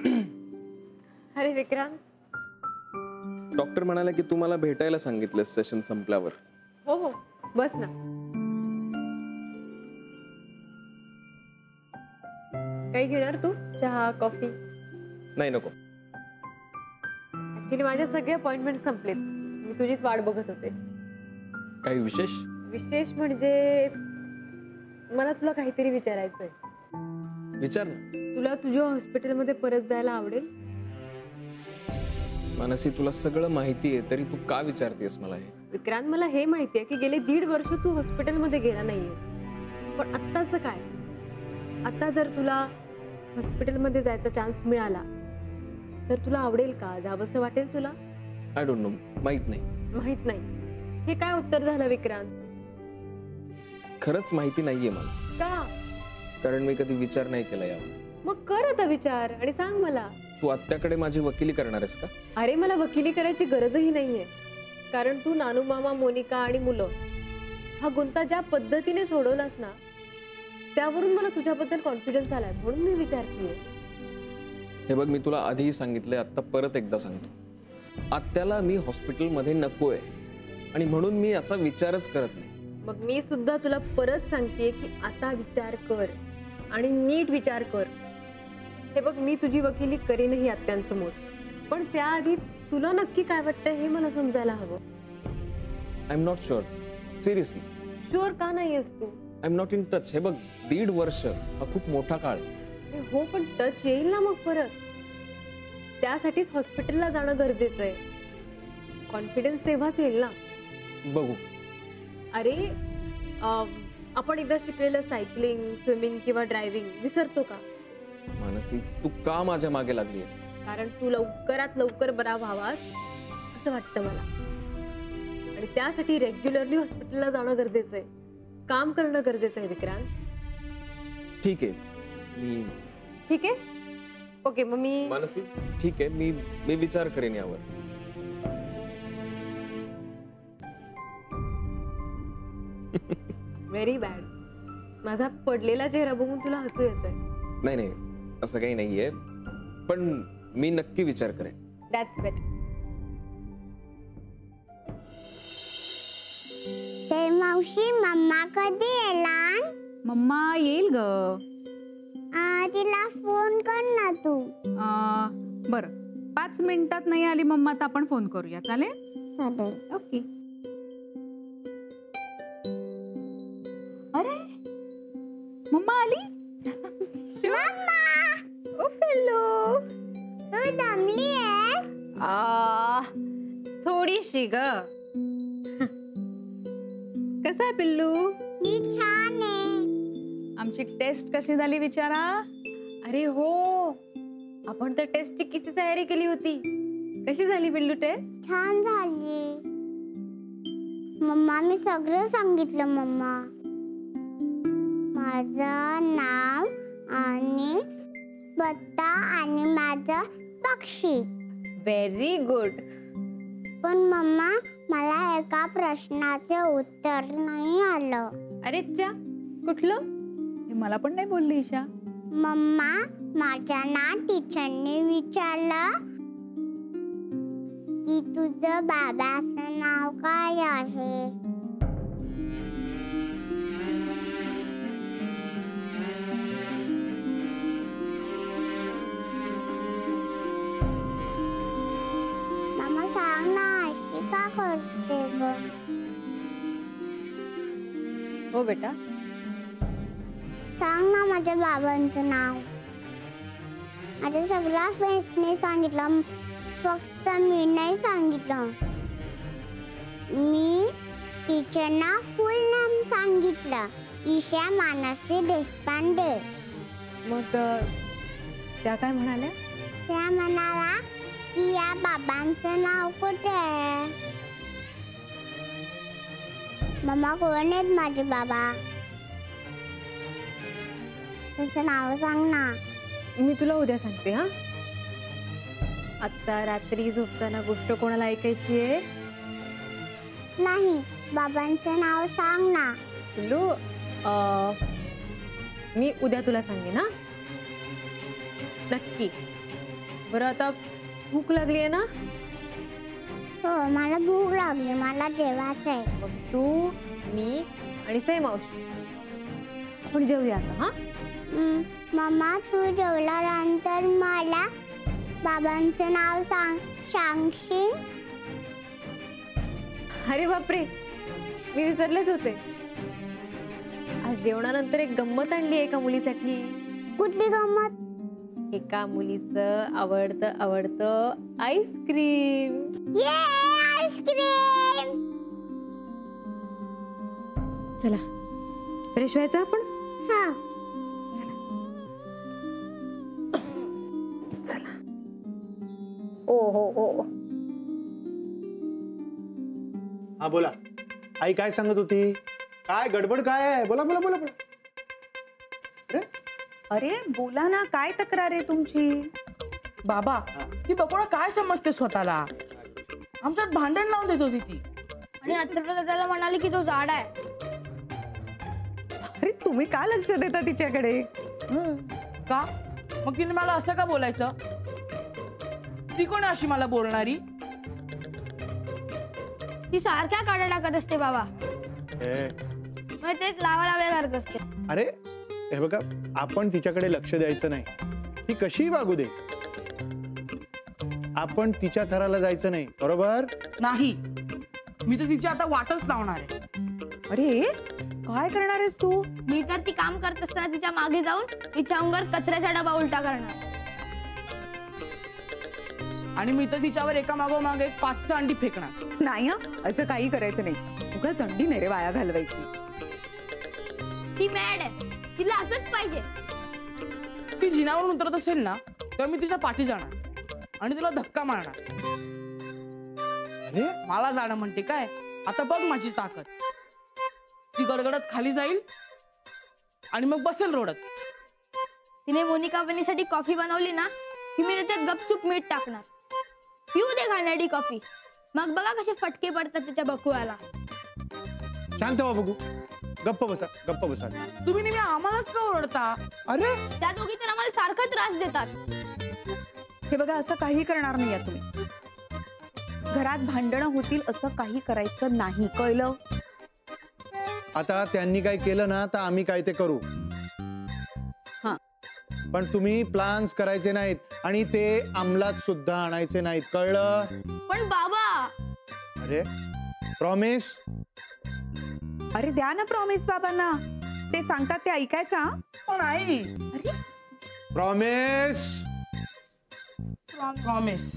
अरे विक्रांत, डॉक्टर म्हणाले की तुम्हाला भेटायला सांगितलं सेशन संपल्यावर. हो हो, बस ना. काही घेणार तू? चहा, कॉफी? नाही नको. ऍक्च्युली माझ्या सगळे अपॉइंटमेंट संपलेत. मी तुझीच वाट बघत होते. काही विशेष? विशेष म्हणजे मला तुला काहीतरी विचारायचंय. विचार ना. तुला तुझ्या हॉस्पिटलमध्ये परत जायला आवडेल? मानसी, तुला सगळं माहिती आहे तरी तू का विचारतेस मला हे? विक्रांत, मला हे माहितीये की गेले 1.5 वर्ष तू हॉस्पिटलमध्ये गेला नाहीये. पण आत्ताच काय? आता जर तुला हॉस्पिटलमध्ये जायचा चान्स मिळाला तर तुला आवडेल का? जावंसं वाटेल तुला? आय डोंट नो, माहित नाही. माहित नाही हे काय उत्तर झालं विक्रांत? खरंच माहिती नाहीये मला. का? कारण मी कधी विचार नाही केला यावर. मग कर आता विचार आणि सांग मला. तू आत्याकडे माझी वकिली करणार आहेस का? अरे, मला वकिली करायची गरजही नाहीये. कारण तू, नानू मामा, मोनिका आणि मुलं हा गुंता ज्या पद्धतीने सोडवलास ना, त्यावरून मला तुझ्याबद्दल कॉन्फिडन्स आलाय. म्हणून मी विचारतीये. हे बघ, मी तुला आधीही सांगितलंय, आता परत एकदा सांगतो. आत्याला मी हॉस्पिटलमध्ये नकोय आणि म्हणून मी याचा विचारच करत नाही. मग मी सुद्धा तुला परत सांगतेय की आता विचार कर आणि नीट विचार कर. हे बघ, मी तुझी वकिली करेनही आत्यांसमोर, पण त्याआधी तुला नक्की काय वाटतं हे मला समजायला हवं. I am not sure. Seriously. Sure का नाहीयेस तू? I am not in touch. हे बघ, 1.5 वर्ष हा खूप मोठा काळ. हो, पण टच येईल ना मग परत. त्यासाठीच हॉस्पिटलला जाणं गरजेचं आहे. कॉन्फिडन्स तेव्हाच येईल ना. बघू. अरे, आपण एकदा शिकलेलं सायकलिंग, स्विमिंग किंवा ड्रायव्हिंग विसरतो का? मानसी, तू का माझ्या मागे लागलीस? कारण तू लवकरात लवकर बरा व्हावास असं वाटतं मला. आणि त्यासाठी रेग्युलरली हॉस्पिटलला जाणं गरजेचं आहे. काम करणं गरजेचं आहे विक्रांत. ठीक आहे. मी ठीक आहे. ओके, मग मी मानसी, ठीक आहे, मी विचार करेन यावर. Very bad. माझा पडलेला चेहरा बघून तुला हसू येतंय. नाही नाही, असं काही नाहीये, पण मी नक्की विचार करेन. दॅट्स बेट. ते मावशी, मम्मा कधी येणार? मम्मा येईल ग. तिला फोन कर ना तू. बरं, 5 मिनिटात नाही आली मम्मा तर आपण फोन करूया. चालेल? चालेल. ओके. अरे, मम्मा आली. मम्मा, ओ पिल्लू, तू दमली आहेस? थोडीशी ग. कसा आहे पिल्लू? मी छान आहे. आमची टेस्ट कशी झाली विचारा? अरे हो, आपण तर टेस्टची किती तयारी केली होती. कशी झाली पिल्लू टेस्ट? छान झाली. मम्मा, मी सगळं सांगितलं. मम्मा, माझं नाव आणि पत्ता आणि माझं पक्षी. Very good. पण मम्मा, मला एका प्रश्नाचे उत्तर नाही आलं. अरे च्या, कुठलं? हे मला पण नाही बोलली ईशा. मम्मा, माझ्या ना टीचरने विचारलं की तुझं बाबाचं नाव काय आहे? मम्मा, सांग ना, अशी का करते ग? हो बेटा, सांग ना माझ्या बाबांचं नाव. माझ्या सगळ्या फ्रेंड्सने सांगितलं, फक्त मी नाही सांगितलं. मी टीचरना फुल नेम सांगितलं, ईशा मानसी देशपांडे. मग त्या काय म्हणाल्या? त्या म्हणाला की या बाबांचं नाव कुठे आहे? मम्मा, कोण आहेत माझे बाबा? तुझं नाव सांग ना. मी तुला उद्या सांगते. हा, आता रात्री झोपताना गोष्ट कोणाला ऐकायची आहे? नाही, बाबांचं नाव सांग ना. पिल्लू, मी उद्या तुला सांगेन. हा, नक्की. बरं आता भूक लागली आहे ना? हो मला भूक लागली, मला जेवायचं आहे. मग तू, मी आणि सई मावशी आपण जेवूया आता. हा मम्मा तू जेवल्यानंतर मला बाबांचं नाव सांगशील? अरे बापरे, मी विसरलेच होते. आज जेवणानंतर एक गंमत आणली एका मुलीसाठी. कुठली गंमत? एका मुलीचं आवडतं आईस्क्रीम. ये आईस्क्रीम. चला फ्रेश व्हायचं आपण. हा चला. ओ हो हो. हा बोला. आई काय सांगत होती? काय गडबड काय आहे? बोला बोला बोला बोला. अरे अरे बोला ना, काय तक्रार आहे तुमची? बाबा ती बकुळा काय समजते स्वतःला? आमच्यात भांडण लावून देत होती ती. आणि अथर्व त्याला म्हणाले की तो जाड आहे. अरे तुम्ही का लक्ष देता तिच्याकडे? का मग तिने मला असं का बोलायचं? ती कोण अशी मला बोलणारी? ती सारख्या काढा टाकत असते बाबा. ए, मग तेच लावा करत असते. अरे हे बघा, आपण तिच्याकडे लक्ष द्यायचं नाही. ती कशी वागू दे, आपण तिच्या थराला जायचं नाही. बरोबर? नाही, मी तर तिची आता वाटच लावणार आहे. अरे काय करणार आहेस तू? मी तर ती काम करत असताना तिच्या मागे जाऊन तिच्या अंगावर कचऱ्याचा डबा उलटा करणार. आणि मी तर तिच्यावर एका मागोमाग एक 5 अंडी फेकणार. नाही हं, असं काही करायचं नाही. उगाच अंडी नाही रे वाया घालवायची. ती मॅड आहे, तिला असंच पाहिजे. ती जिनावरून उतरत असेल ना तेव्हा मी तिच्या पाठी जाणार आणि तिला धक्का मारणार. अरे मला जाणं म्हणते काय? आता बघ माझी ताकद. ती गडगडत खाली जाईल आणि मग बसेल रोडत. तिने मोनिका बनीसाठी कॉफी बनवली ना की मी त्याच्यात गपचूप मीठ टाकणार. पिऊ दे घाणेरडी कॉफी. मग बघा कसे फटके पडतात त्याच्या बकुळाला. शांत व्हा बघू. गप्प बसा, गप्प बसा. तुम्ही नेहमी आम्हालाच का ओरडता? अरे त्या दोघी तर आम्हाला सारखा त्रास देतात. हे बघा, असं काही करणार नाही तुम्ही. घरात भांडणं होतील असं काही करायचं नाही, कळलं? आता त्यांनी काय केलं ना तर आम्ही काय ते करू. हा. पण तुम्ही प्लान्स करायचे नाहीत आणि ते अंमलात सुद्धा आणायचे नाहीत. कळलं? पण बाबा. अरे प्रॉमिस. अरे द्या ना प्रॉमिस बाबांना. ते सांगतात ते ऐकायचा. पण आई, अरे promise. Promise.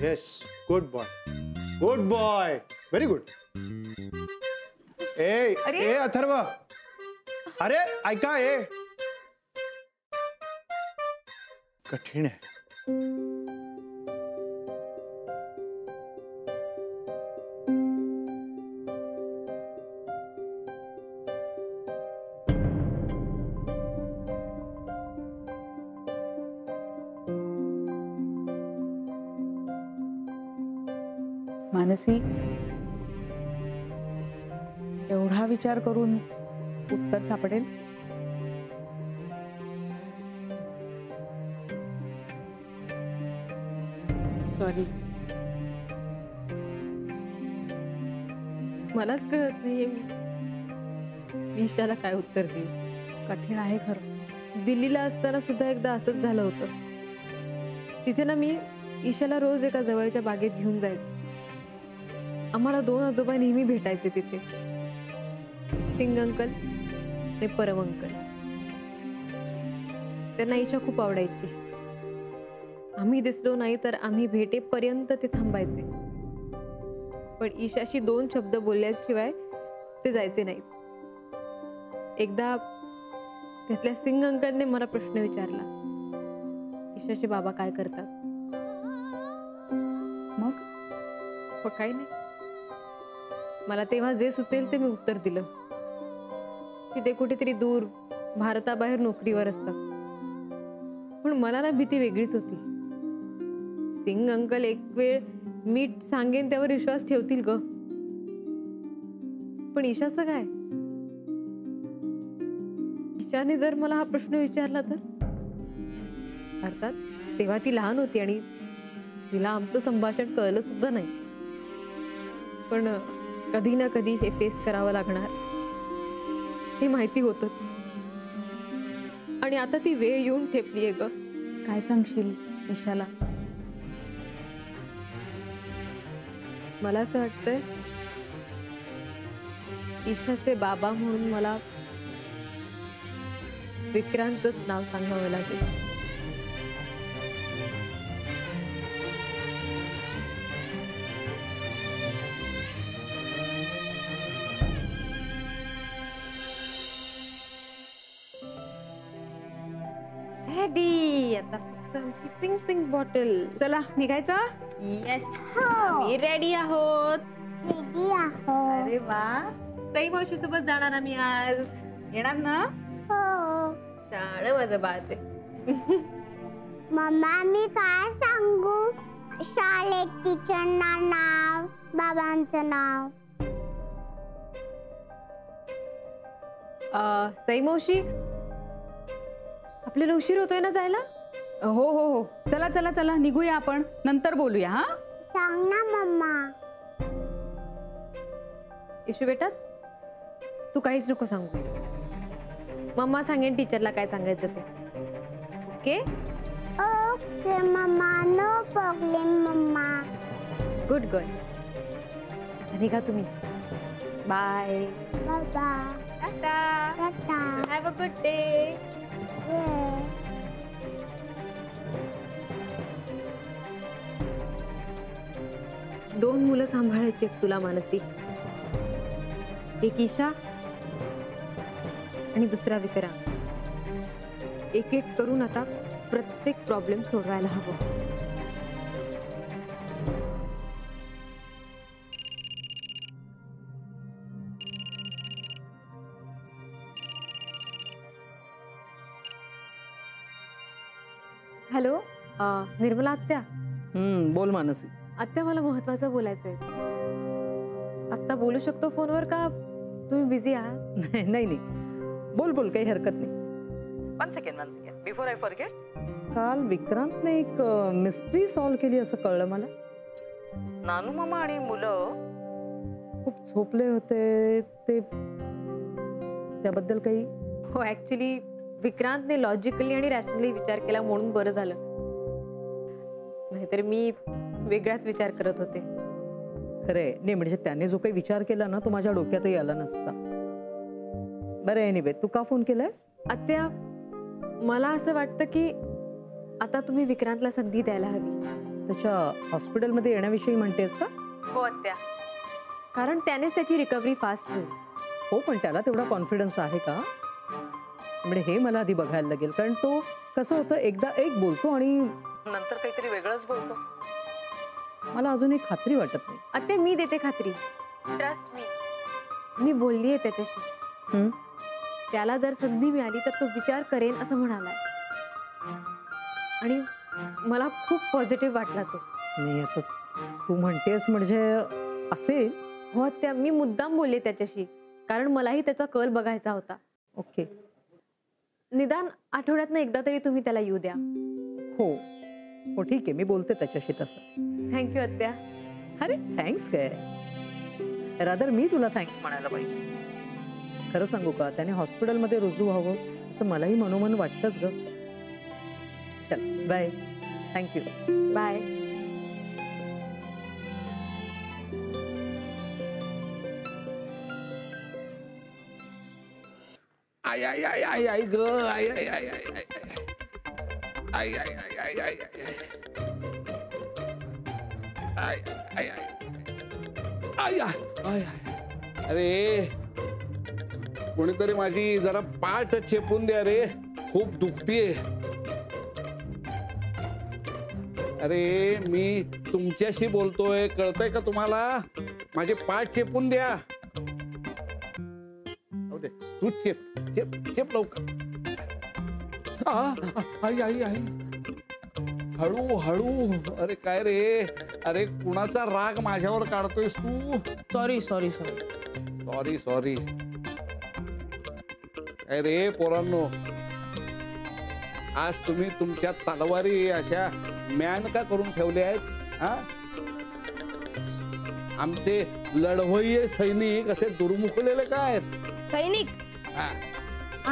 Yes, good boy, good boy, very good. ए अरे. ए अथर्व, अरे ऐका. ए कठीण आहे. मानसी, एवढा विचार करून उत्तर सापडेल? सॉरी, मलाच कळत नाहीये मी ईशाला काय उत्तर देऊ. कठीण आहे खरं. दिल्लीला असताना सुद्धा एकदा असंच झालं होतं. तिथे ना मी ईशाला रोज एका जवळच्या बागेत घेऊन जायचे. आम्हाला 2 आजोबा नेहमी भेटायचे तिथे, सिंग अंकल आणि परम अंकल. त्यांना ईशा खूप आवडायची. आम्ही दिसलो नाही तर आम्ही भेटेपर्यंत ते थांबायचे. पण ईशाशी 2 शब्द बोलल्याशिवाय ते जायचे नाहीत. एकदा त्यातल्या सिंग अंकलने मला प्रश्न विचारला, ईशाचे बाबा काय करतात? मग काही नाही. मला तेव्हा जे सुचेल ते मी उत्तर दिलं की ते कुठेतरी दूर भारताबाहेर नोकरीवर असतात. पण मला ना भीती वेगळीच होती. सिंग अंकल एक वेळ मी सांगेन त्यावर विश्वास ठेवतील ग, पण ईशाचं काय? ईशाने जर मला हा प्रश्न विचारला तर? अर्थात तेव्हा ती लहान होती आणि तिला आमचं संभाषण कळलं सुद्धा नाही. पण कधी ना कधी हे फेस करावं लागणार हे माहिती होतच. आणि आता ती वेळ येऊन ठेपलीये ग. काय सांगशील ईशाला? मला असं वाटतंय ईशाचे बाबा म्हणून मला विक्रांतच नाव सांगावं लागेल. रेडी. आता फक्त आमची पिंक पिंक बॉटल. चला निघायचं. येस, आम्ही रेडी आहोत. अरे वा, सई मावशी सोबत जाणार आम्ही आज. येणार ना? शाळे माझं बाळ ते. मम्मा मी काय सांगू? शाळेत टीचरना नाव, बाबांचं नाव. सई मावशी, आपल्याला उशीर होतोय ना जायला. हो हो हो, चला चला चला निघूया आपण, नंतर बोलूया. हा सांग ना मम्मा. इशू बेटा, तू काहीच नको सांगू. मम्मा सांगेन टीचरला काय सांगायचं ते. Okay okay mamma, no problem mamma. Good girl. निघा तुम्ही. बाय. बाबा. Tata. Tata. Have a good day. दोन मुलं सांभाळायची तुला मानसी. एक ईशा आणि दुसरा विक्रांत. एक एक करून आता प्रत्येक प्रॉब्लेम सोडवायला हवं. हॅलो, निर्मला आत्या. बोल मानसी. आत्या, मला महत्वाचं बोलायचंय. आत्ता बोलू शकतो फोनवर का तुम्ही बिझी आहात? नाही नाही, बोल बोल, काही हरकत नाही. One second before I forget, काल विक्रांतने एक मिस्ट्री सॉल्व्ह केली असं कळलं मला. नानू मामा आणि मुलं खूप झोपले होते, ते त्याबद्दल काही? हो, ऍक्च्युली विक्रांतने लॉजिकली आणि रॅशनली विचार केला म्हणून बरं झालं, नाहीतर मी वेगळाच विचार करत होते. खरे नाही, म्हणजे त्याने जो काही विचार केला ना तो माझ्या डोक्यातही आला नसता. बरं, एनिवे, तू का फोन केलायस? आत्या, मला असं वाटतं की आता तुम्ही विक्रांतला संधी द्यायला हवी. त्याच्या हॉस्पिटलमध्ये येण्याविषयी म्हणतेस का? हो आत्या, कारण त्यानेच त्याची रिकव्हरी फास्ट होईल. हो, पण त्याला तेवढा कॉन्फिडन्स आहे का? म्हणजे हे मला आधी बघायला लागेल, कारण तो कसं होतं, एकदा एक बोलतो आणि नंतर काहीतरी वेगळंच बोलतो. मला अजूनही खात्री वाटत नाही. आत्या, मी देते खात्री. ट्रस्ट मी बोलली आहे त्याच्याशी. त्याला जर संधी मिळाली तर तो विचार करेन असं म्हणालाय आणि मला खूप पॉझिटिव्ह वाटला तो. नाही, आता तू म्हणतेस म्हणजे असेल. हो आत्या, मी मुद्दाम बोलले त्याच्याशी, कारण मलाही त्याचा कल बघायचा होता. ओके, निदान आठवड्यातनं एकदा तरी तुम्ही त्याला येऊ द्या. हो हो, ठीक आहे, मी बोलते त्याच्याशी तसं. थँक्यू आत्या. अरे थँक्स काय, रादर मी तुला थँक्स म्हणायला पाहिजे. खरं सांगू का, त्याने हॉस्पिटलमध्ये रुजू व्हावं असं मलाही मनोमन वाटतंच ग. चल बाय. थँक्यू. बाय. आय आय आय आय आय ग, आय आय आय आय आय आय आय आय आय आय आय आय आय. अरे कोणीतरी माझी जरा पाठ चेपून द्या रे, खूप दुखतीये. अरे मी तुमच्याशी बोलतोय, कळतंय का तुम्हाला? माझी पाठ चेपून द्या. तू चेप चेप चेप लवकर. आई आई आई, हळू हळू. अरे काय रे, अरे कुणाचा राग माझ्यावर काढतोयस तू? Sorry sorry sorry sorry sorry. काय रे पोरांनो, आज तुम्ही तुमच्या तलवारी अशा म्यान का करून ठेवल्या आहेत हा? आमचे लढवय्ये सैनिक असे दुर्मुखलेले काय आहेत? सैनिक हा.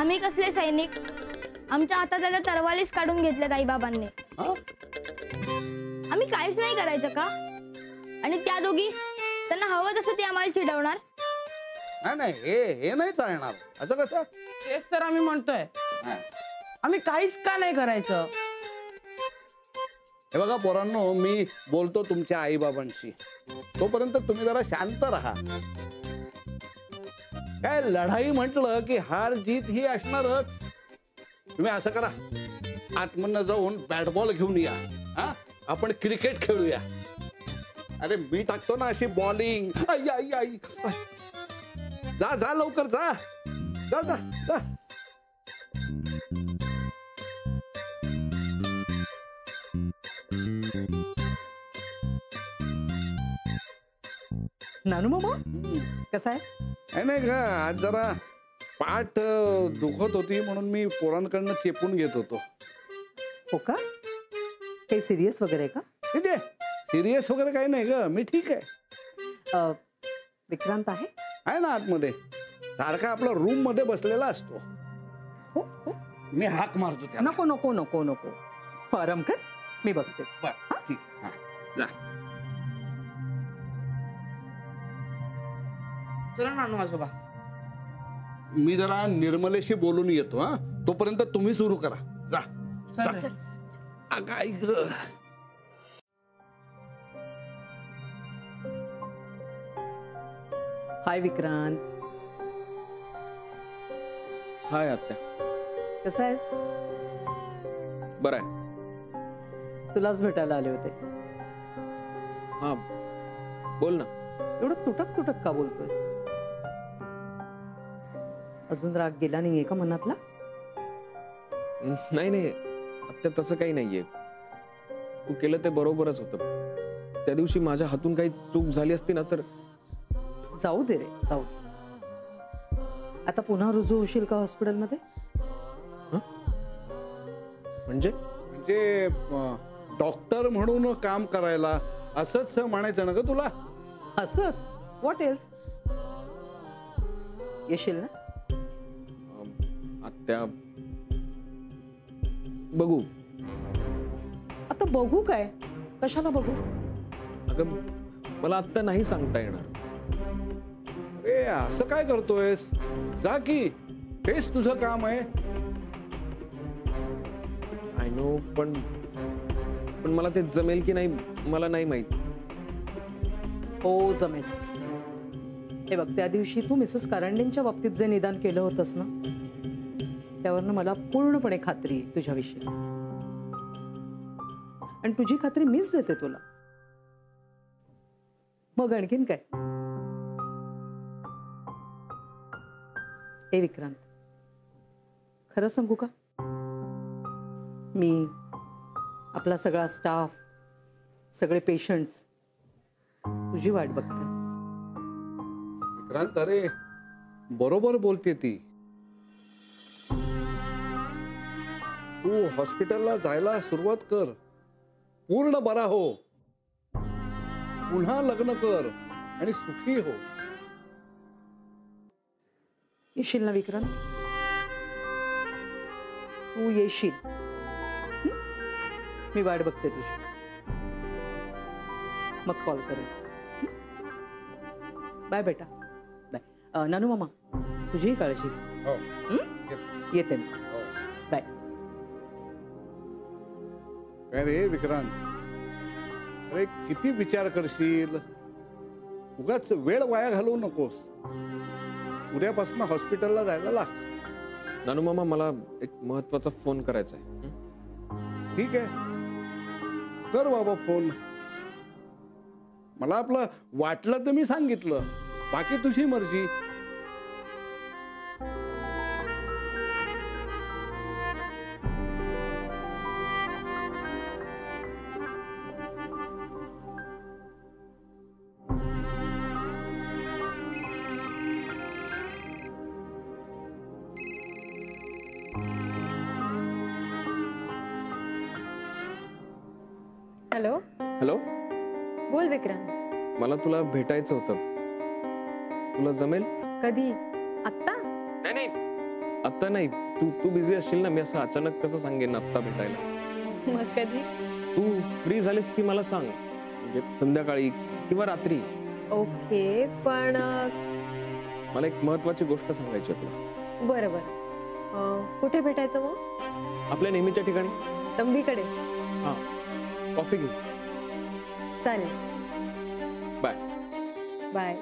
आम्ही कसले सैनिक? आमच्या हातात तरवालीच काढून घेतल्यात आई बाबांनी. हा? आम्ही काहीच नाही करायचं का? आणि त्या दोघी त्यांना हवं तसं ते आम्हाला चिडवणार. नाही हे नाही चालणार. असं कसं? तेच तर आम्ही म्हणतोय. आम्ही काहीच का नाही करायचं? हे बघा पोरांनो, मी बोलतो तुमच्या आई बाबांशी, तोपर्यंत तुम्ही जरा शांत राहा. काय लढाई म्हटलं की हार जीत ही असणारच. तुम्ही असं करा, आतमधनं जाऊन बॅट बॉल घेऊन या. हा, आपण क्रिकेट खेळूया. अरे मी टाकतो ना अशी बॉलिंग. आई आई आई, जा जा लवकर जा जा जा जा. नानू मामा कसा आहे? नाही का, आज जरा पाठ दुखत होती म्हणून मी पोरांकडनं चेपून घेत होतो. हो का? काही सिरियस वगैरे आहे का? ठीक आहे, सिरियस वगैरे काही नाही ग, मी ठीक आहे. विक्रांत आहे? आहे ना आतमध्ये, सारखा आपला रूम मध्ये बसलेला असतो. हो हो. मी हाक मारतो त्याला. नको नको नको नको, आराम कर, मी बघतेच. बरं, ठीक. हा, जा. चला नानू आजोबा. मी जरा निर्मलेशी बोलून येतो. हा, तोपर्यंत तुम्ही सुरू करा. जा जा. अगं, ऐक गं. हाय विक्रांत, हाय आत्या. कसा आहेस? बरं आहे. तुलाच भेटायला आले होते. हा, बोल ना. एवढं तुटक तुटक का बोलतोयस? अजून राग गेला नाहीये का मनातला? नाही नाही आत्या, तसं काही नाहीये. तू केलं ते बरोबरच होतं. त्या दिवशी माझ्या हातून काही चूक झाली असती ना तर. जाऊ दे रे, जाऊ दे. आता पुन्हा रुजू होशील का हॉस्पिटलमध्ये? म्हणजे डॉक्टर म्हणून काम करायला असंच म्हणायचं ना ग तुला? असंच? What else? येशील ना? आत्या, बघू. आता बघू काय? कशाला बघू? अगं, मला आत्ता नाही सांगता येणार. ए, असं काय करतोयस? जा की, हेच तुझं काम आहे. आय नो, पण मला ते जमेल की नाही मला नाही माहित. हो जमेल. हे बघ, त्या दिवशी तू मिसेस कारंडेंच्या बाबतीत जे निदान केलं होतंस ना, त्यावरनं मला पूर्णपणे खात्री आहे तुझ्याविषयी. आणि तुझी खात्री मीच देते तुला. मग आणखीन काय? ए विक्रांत, खरं सांगू का? मी, आपला सगळा स्टाफ, सगळे पेशंट्स तुझी वाट बघते. विक्रांत, अरे बरोबर बोलते ती. तू हॉस्पिटलला जायला सुरुवात कर. पूर्ण बरा हो. पुन्हा लग्न कर आणि सुखी हो. येशील ना विक्रांत? तू येशील? मी वाट बघते तुझी. मग कॉल करेन. बाय बेटा, बाय. नानू मामा, तुझीही काळजी घे. हो. येते मी. बाय. काय रे विक्रांत, अरे किती विचार करशील? उगाच वेळ वाया घालवू नकोस. उद्यापासून हॉस्पिटलला जायला लाग. नानू मामा, मला एक महत्वाचा फोन करायचा आहे. ठीक आहे, कर बाबा फोन. मला आपलं वाटलं तर मी सांगितलं, बाकी तुझी मर्जी. हॅलो, हॅलो, बोल विक्रांत. मला तुला भेटायचं होतं. तुला जमेल? कधी? आत्ता? नाही नाही, आत्ता नाही. तू बिझी असशील ना. मी असं अचानक कसं सांगेन आत्ता भेटायला. मग कधी? तू फ्री झालीस की मला सांग, म्हणजे संध्याकाळी किंवा रात्री. ओके, पण मला एक महत्वाची गोष्ट सांगायची आहे तुला. बरं बरं. कुठे भेटायचं मग? आपल्या नेहमीच्या ठिकाणी. तंबीकडे. हा, कॉफी घेऊ. चालेल. बाय. बाय.